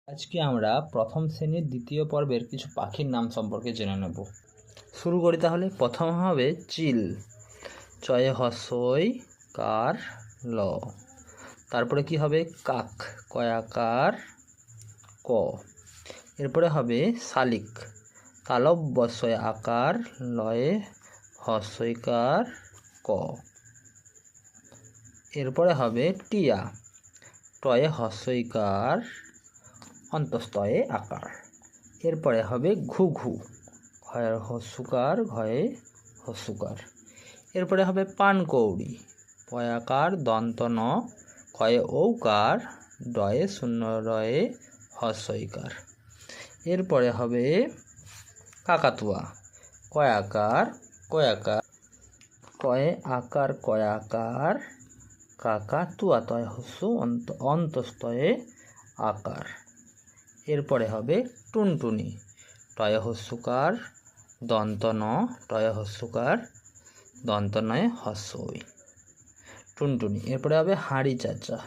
আজকে আমরা প্রথম শ্রেণীর দ্বিতীয় পর্বের কিছু পাখির নাম সম্পর্কে জেনে নেব। শুরু করি তাহলে। প্রথম হবে চিল, চয়ে হসই কার ল। তারপরে কি হবে কাক, কয়াকার ক। এরপরে হবে শালিক, তালব বসয় আকার লয়ে হসইকার ক। এরপরে হবে টিয়া, টয়ে হসইকার অন্তস্তয়ে আকার। এরপরে হবে ঘুঘু, ঘয়ের হস্যুকার ঘয়ে হস্যুকার। এরপরে হবে পানকৌড়ি, পয়াকার দন্ত ন, কয়ে ঔকার ডয়ে শূন্য রয়ে হস্যইকার। এরপরে হবে কাকাতুয়া, কয়াকার কয়াকার কয়ে আকার কয়াকার কাকাতুয়া তয় হস্য অন্তস্তয়ে আকার। এরপরে হবে টুনটুনি, টয় হস্যকার দন্ত ন, টয় হস্যকার দন্ত নয় হস্যই টুনটুনি। এরপরে হবে হাঁড়ি চাচা,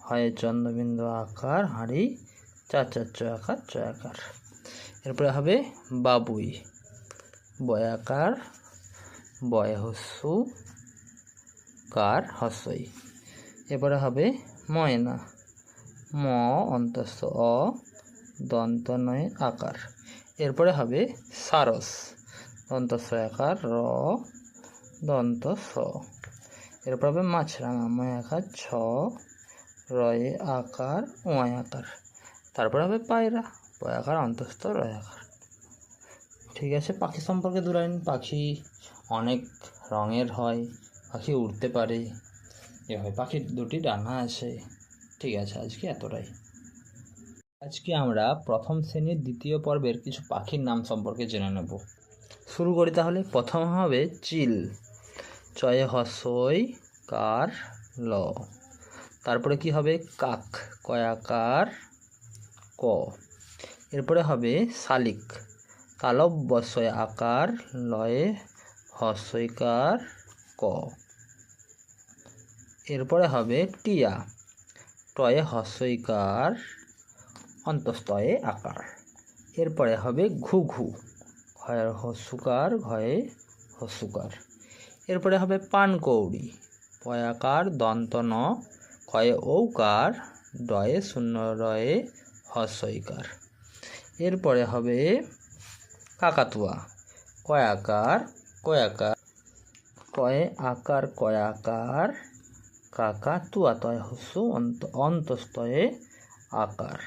হয় চন্দ্রবিন্দু আকার হাঁড়ি, চাচা চয়াকার চয়াকার। এরপরে হবে বাবুই, বয়াকার বয় হস্যু কার হস্যই। এরপরে হবে ময়না, ম অন্তস্থ অ দন্ত নয় আকার। এরপরে হবে সারস, দন্তস্ব আকার র দন্ত স। এরপর হবে মাছরাঙা, ময় আকার ছ রয়ে আকার ওয় আকার। তারপরে হবে পায়রা, পয় আকার অন্তস্থ রয় আকার। ঠিক আছে, পাখি সম্পর্কে দু লাইন। পাখি অনেক রঙের হয়, পাখি উড়তে পারে, এভাবে পাখির দুটি ডানা আছে। ঠিক আছে, আজকে এতটাই। আজকে আমরা প্রথম শ্রেণীর দ্বিতীয় পর্বের কিছু পাখির নাম সম্পর্কে জেনে নেব। শুরু করি তাহলে। প্রথম হবে চিল, চয়ে হসই কার ল। তারপরে কি হবে কাক, কয়াকার ক। এরপরে হবে শালিক, তালব বসয় আকার লয়ে হস্যইকার ক। এরপরে হবে টিয়া, টয়ে হস্যইকার অন্তস্তয়ে আকার। এরপরে হবে ঘুঘু, ঘয়ের হস্যুকার ঘয়ে হস্যুকার। এরপরে হবে পানকৌড়ি, পয়াকার দন্ত ন, কয়ে ঔকার ডয়ে শূন্য রয়ে হস্যইকার। এরপরে হবে কাকাতুয়া, কয়াকার কয়াকার কয়ে আকার কয়াকার কাকাতুয়া তয় হস্য অন্তস্তয়ে আকার।